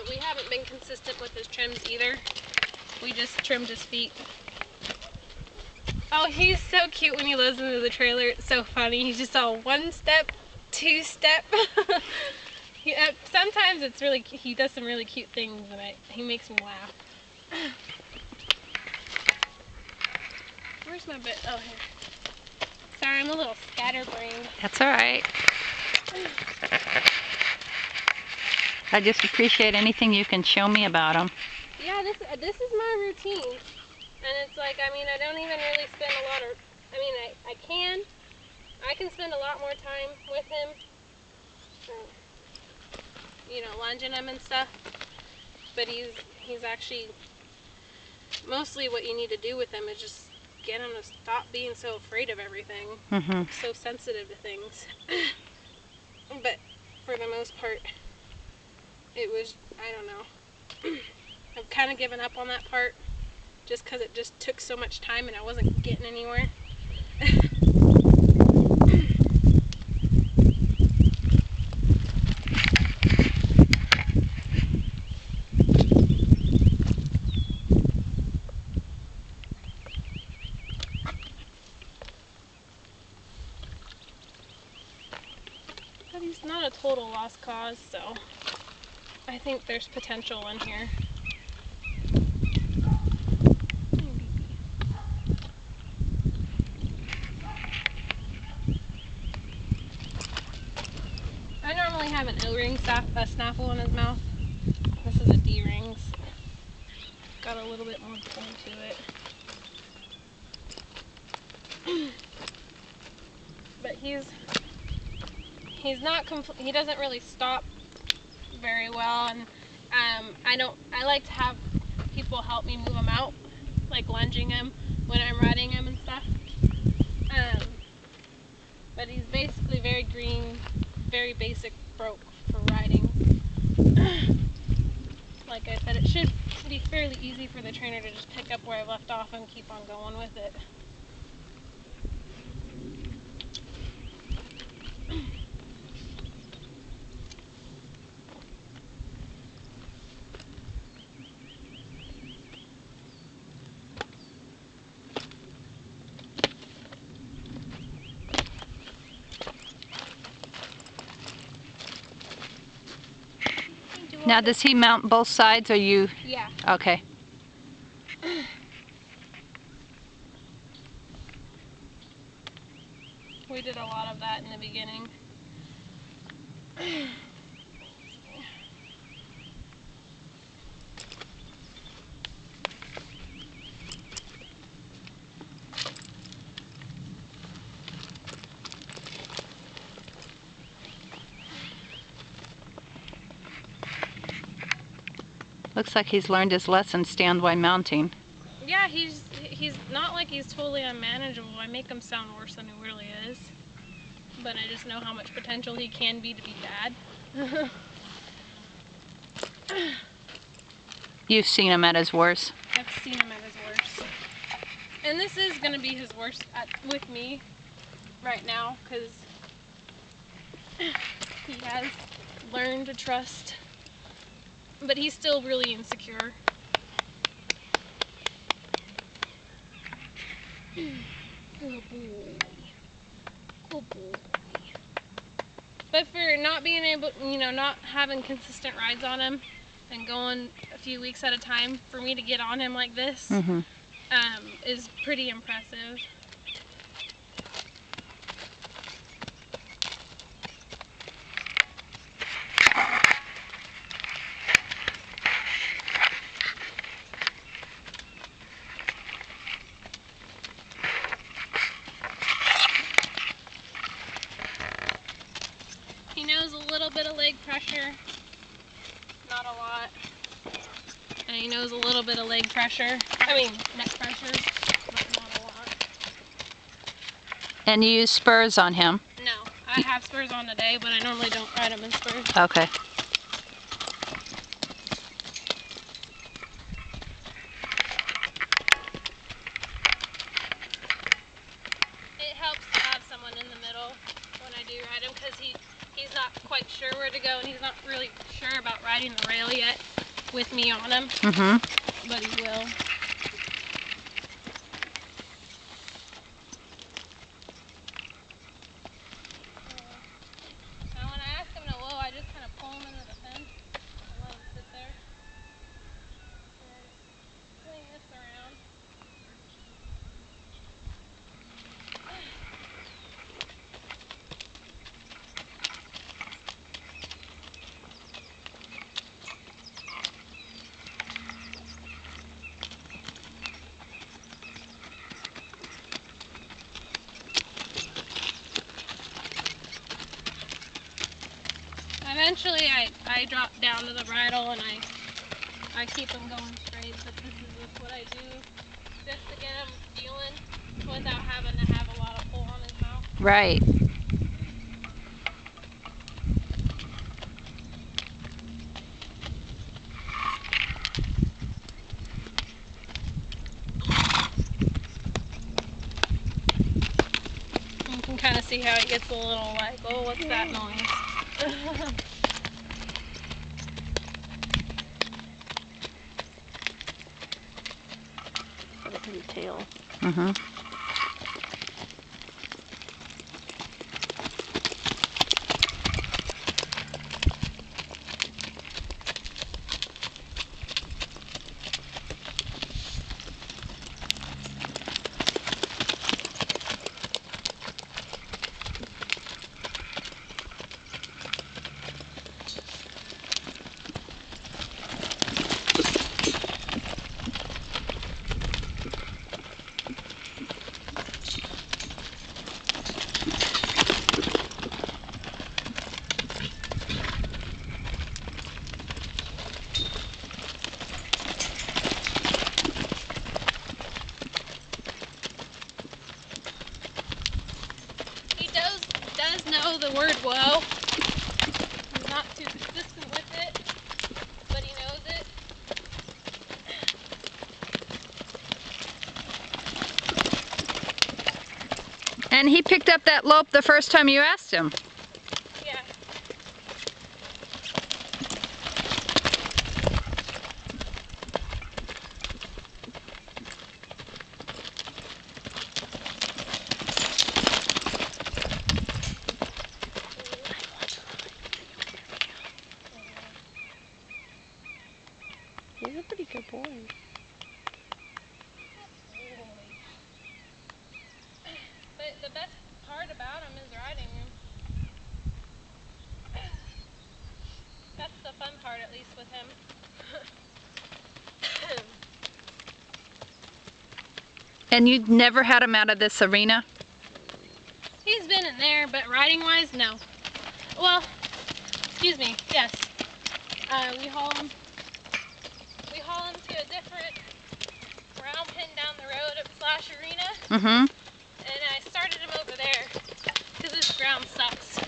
but we haven't been consistent with his trims either. We just trimmed his feet. Oh, he's so cute when he lives into the trailer. It's so funny. He's just all one step, two step. Sometimes it's really, he does some really cute things and he makes me laugh. Where's my bit? Oh, here. Sorry, I'm a little scatterbrained. That's all right. I just appreciate anything you can show me about them. Yeah, this is my routine. And it's like, I mean, I don't even really spend a lot of, I mean, I can spend a lot more time with him, you know, lunging him and stuff, but he's actually, mostly what you need to do with him is just get him to stop being so afraid of everything, so sensitive to things. But for the most part, it was, I don't know, I've kind of given up on that part just because it just took so much time and I wasn't getting anywhere. But he's not a total lost cause, so I think there's potential in here. I normally have an O-ring snaffle in his mouth. This is a D-ring. So got a little bit more point to it. But he's not he doesn't really stop very well, and I like to have people help me move him out, like lunging him when I'm riding him and stuff. But he's basically very green, very basic broke for riding. Like I said, it should be fairly easy for the trainer to just pick up where I left off and keep on going with it. Now, does he mount both sides, or you? Yeah. Okay. We did a lot of that in the beginning. Looks like he's learned his lesson stand-by mounting. Yeah, he's not like he's totally unmanageable. I make him sound worse than he really is. But I just know how much potential he can be to be bad. You've seen him at his worst. I've seen him at his worst. And this is going to be his worst with me right now, because he has learned to trust. But he's still really insecure. Good boy. Good boy. But for not being able, you know, not having consistent rides on him and going a few weeks at a time, for me to get on him like this is pretty impressive. He knows a little bit of leg pressure, not a lot. And he knows a little bit of neck pressure, but not a lot. And you use spurs on him? No, I have spurs on today, but I normally don't ride him in spurs. Okay. It helps to have someone in the middle when I do ride him, because he's not quite sure where to go, and he's not really sure about riding the rail yet with me on him, but he will. Now when I ask him to whoa, I just kind of pull him into the fence and let him sit there. And then swing this around. Eventually I drop down to the bridle and I keep him going straight, but this is just what I do just to get him feeling without having to have a lot of pull on his mouth. Right. You can kind of see how he gets a little like, oh, what's that noise? Got a pretty tail. Know the word whoa. He's not too consistent with it, but he knows it. And he picked up that lope the first time you asked him. Yeah. He's a pretty good boy. But the best part about him is riding him. That's the fun part, at least with him. And you never had him out of this arena? He's been in there, but riding-wise, no. Well, excuse me, yes. We haul him to a different round pen down the road at Slash Arena. And I started him over there because this ground sucks.